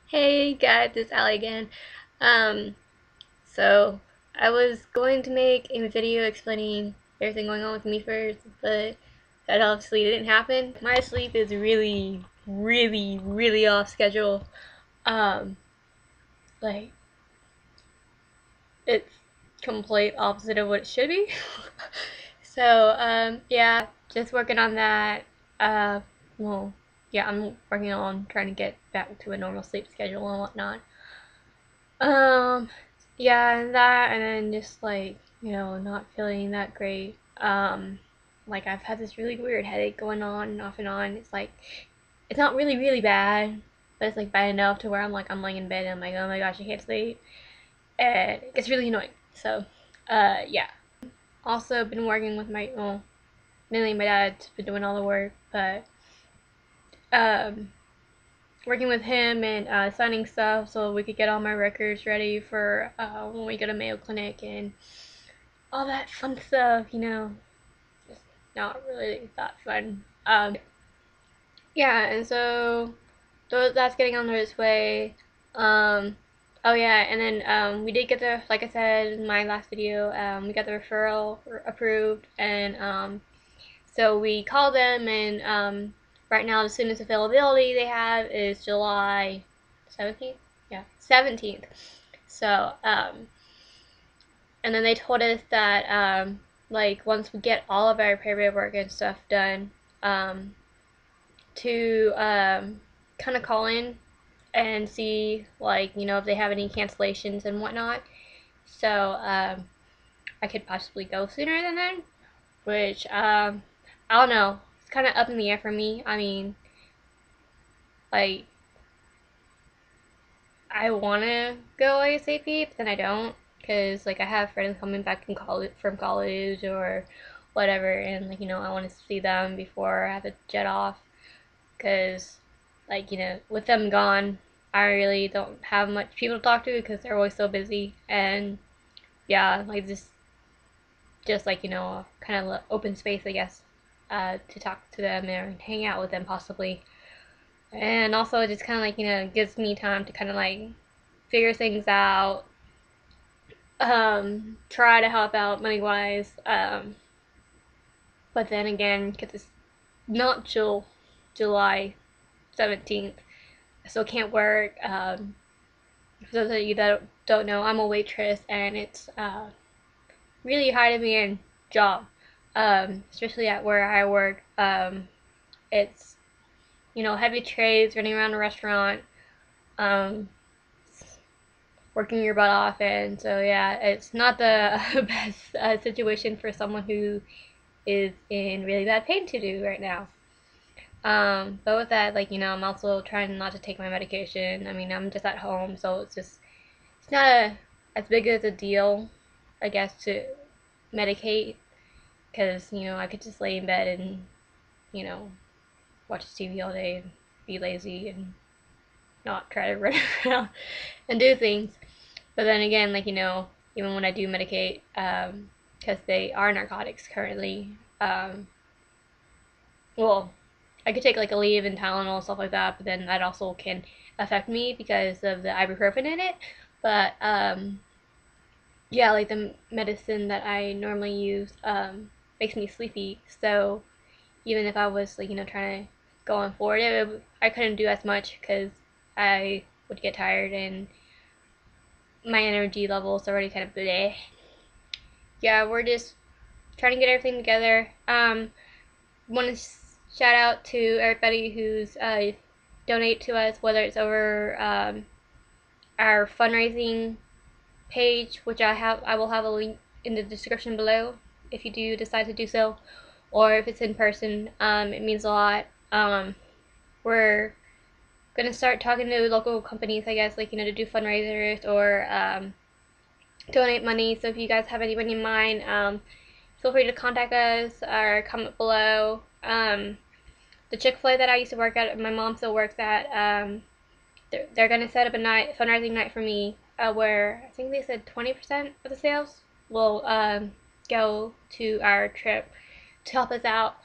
Hey guys, it's Allie again. Um, so I was going to make a video explaining everything going on with me first, but that obviously didn't happen. My sleep is really off schedule. Um, like it's complete opposite of what it should be. Yeah, just working on that. Uh, well, yeah, I'm working on trying to get back to a normal sleep schedule and whatnot. Um, yeah, and that, and then just like, not feeling that great. Like I've had this really weird headache going on and off and on. It's not really bad, but it's like bad enough to where I'm laying in bed and I'm like, oh my gosh, I can't sleep. And it's really annoying. Yeah. Also been working with mainly my dad's been doing all the work, but, um, working with him and signing stuff so we could get all my records ready for when we go to Mayo Clinic and all that fun stuff. Just not really that fun. Yeah, and so that's getting on its way. Um, oh yeah, and then we did get like I said in my last video, we got the referral approved, and so we called them, and right now the soonest availability they have is July 17th. Yeah, 17th. So, and then they told us that like once we get all of our paperwork and stuff done, to kind of call in and see like if they have any cancellations and whatnot. So I could possibly go sooner than then, which I don't know. It's kind of up in the air for me. I mean, like I want to go ASAP, but then I don't because like I have friends coming back from college or whatever, and like I want to see them before I have to jet off because like with them gone, I really don't have much people to talk to because they're always so busy, and yeah, like just like kind of open space, I guess, to talk to them and hang out with them possibly. And also it just kind of like gives me time to kind of like figure things out, try to help out money wise, but then again because it's not till July 17th, so it can't work. For those of you that don't know, I'm a waitress, and it's really high demand job, especially at where I work. It's heavy trays, running around a restaurant, um, working your butt off, and so yeah, it's not the best situation for someone who is in really bad pain to do right now. But with that, like I'm also trying not to take my medication. I mean, I'm just at home, so it's not as big as a deal, I guess, to medicate because I could just lay in bed and you know watch TV all day and be lazy and not try to run around and do things. But then again, like even when I do medicate, because they are narcotics currently, well, I could take like a leave and Tylenol and stuff like that, but then that also can affect me because of the ibuprofen in it. But yeah, like the medicine that I normally use makes me sleepy. So even if I was like trying to go on forward, I couldn't do as much because I would get tired and my energy levels already kind of bleh. Yeah, we're just trying to get everything together. Want to shout out to everybody who's donate to us, whether it's over our fundraising page, which I will have a link in the description below if you do decide to do so, or if it's in person. It means a lot. We're gonna start talking to local companies, I guess, like to do fundraisers or donate money. So if you guys have anybody in mind, feel free to contact us or comment below. The Chick-fil-A that I used to work at, my mom still works at, they're gonna set up a fundraising night for me, where I think they said 20% of the sales will go to our trip to help us out.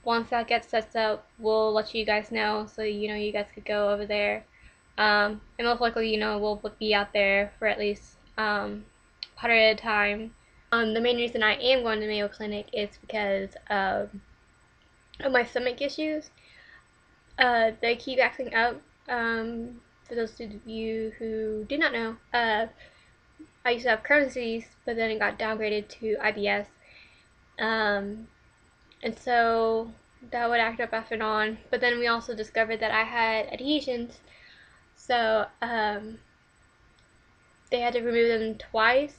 Once that gets set up, we'll let you guys know so you guys could go over there. And most likely, you know, we'll be out there for at least part at a time. The main reason I am going to Mayo Clinic is because of my stomach issues. They keep acting up. For those of you who do not know, I used to have Crohn's disease, but then it got downgraded to IBS. And so that would act up off and on. But then we also discovered that I had adhesions. So they had to remove them twice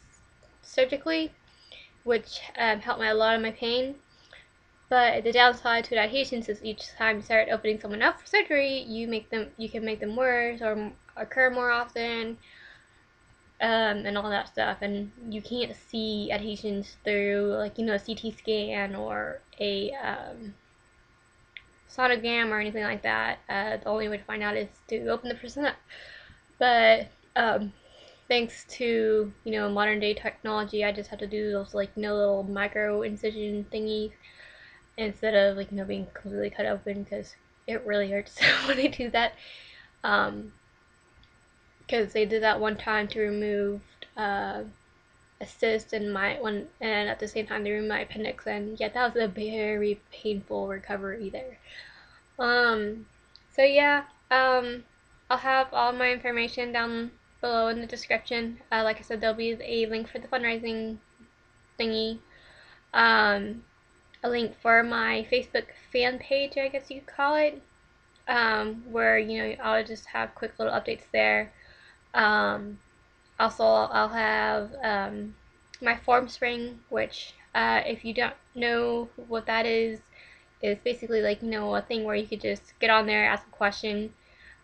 surgically, which helped a lot of my pain. But the downside to adhesions is each time you start opening someone up for surgery, you can make them worse or occur more often, and all that stuff. And you can't see adhesions through, like, you know, a CT scan or a sonogram or anything like that. The only way to find out is to open the person up. But thanks to, you know, modern day technology, I just have to do those, like, you know, little micro incision thingies instead of, like, you know, being completely cut open, because it really hurts when they do that. Because they did that one time to remove a cyst in my one, and at the same time they removed my appendix, and yeah, that was a very painful recovery there. So yeah, I'll have all my information down below in the description. Like I said, there'll be a link for the fundraising thingy, a link for my Facebook fan page, I guess you could call it, where, you know, I'll just have quick little updates there. Also, I'll have my form spring, which, if you don't know what that is basically, like, you know, a thing where you could just get on there, ask a question.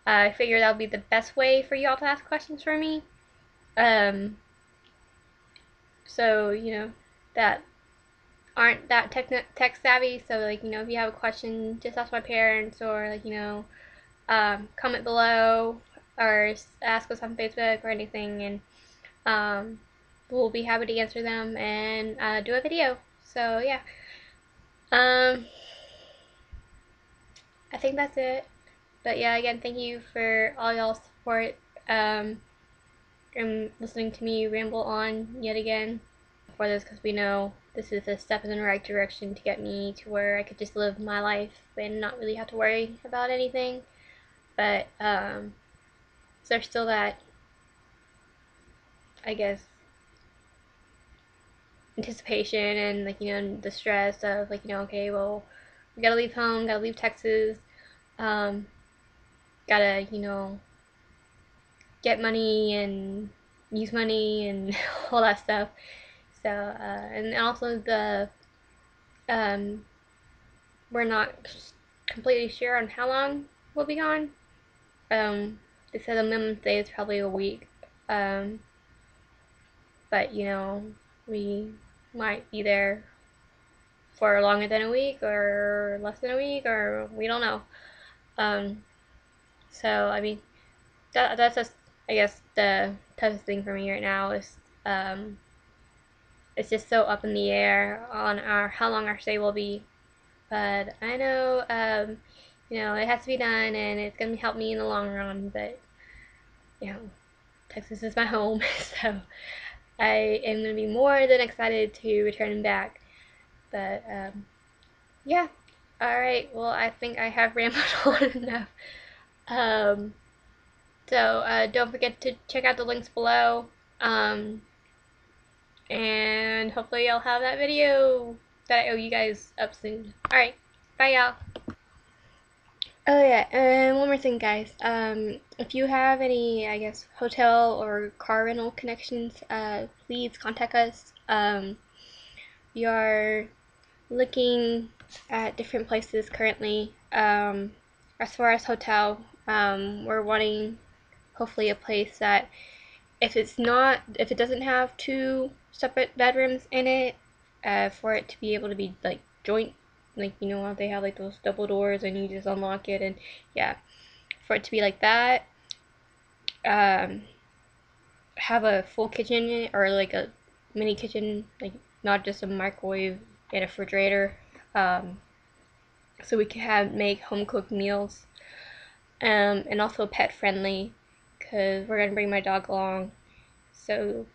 I figure that'll be the best way for y'all to ask questions for me. So, you know, that aren't that tech savvy. So, like, you know, if you have a question, just ask my parents, or, like, you know, comment below, or ask us on Facebook or anything, and we'll be happy to answer them and do a video. So yeah, I think that's it. But yeah, again, thank you for all y'all's support, and listening to me ramble on yet again for this, because we know this is a step in the right direction to get me to where I could just live my life and not really have to worry about anything. But there's still that, I guess, anticipation and, like, you know, the stress of, like, you know, okay, well, we gotta leave home, gotta leave Texas, um, gotta, you know, get money and use money and all that stuff. So, and also um, we're not completely sure on how long we'll be gone. They said the minimum stay is probably a week. But, you know, we might be there for longer than a week or less than a week, or we don't know. So, I mean, that's just, I guess, the toughest thing for me right now is, it's just so up in the air on how long our stay will be. But I know, you know, it has to be done, and it's gonna help me in the long run. But, you know, Texas is my home, so I am gonna be more than excited to return back. But yeah. All right. Well, I think I have rambled on enough. Um, so don't forget to check out the links below. And hopefully I'll have that video that I owe you guys up soon. Alright, bye y'all. Oh yeah, and one more thing, guys. If you have any, I guess, hotel or car rental connections, please contact us. We are looking at different places currently. As far as hotel, we're wanting hopefully a place that, if it doesn't have two separate bedrooms in it, for it to be able to be like joint, like, you know how they have like those double doors and you just unlock it, and yeah, for it to be like that. Have a full kitchen in it, or like a mini kitchen, like not just a microwave and a refrigerator, so we can make home cooked meals, and also pet friendly. because we're gonna bring my dog along, so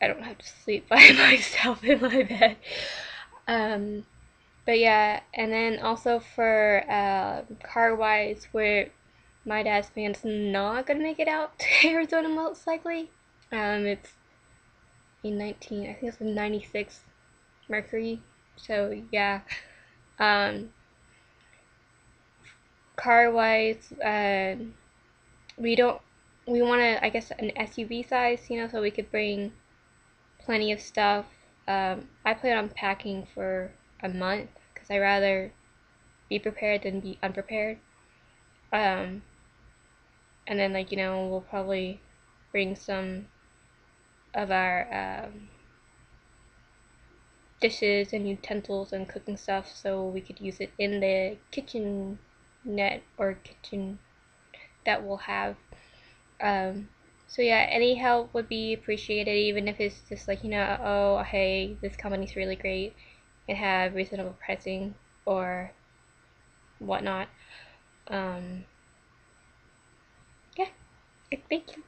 I don't have to sleep by myself in my bed. But yeah, and then also for car wise, where my dad's plan's not gonna make it out to Arizona most likely. It's a 19, I think it's a 96 Mercury. So yeah, um, car wise, we don't we want to, I guess, an SUV size, so we could bring plenty of stuff. I plan on packing for a month because I rather be prepared than be unprepared. Um, and then we'll probably bring some of our dishes and utensils and cooking stuff so we could use it in the kitchen net or kitchen that we'll have. Um, so yeah, any help would be appreciated, even if it's just oh hey, this company's really great and have reasonable pricing or whatnot. Yeah, thank you.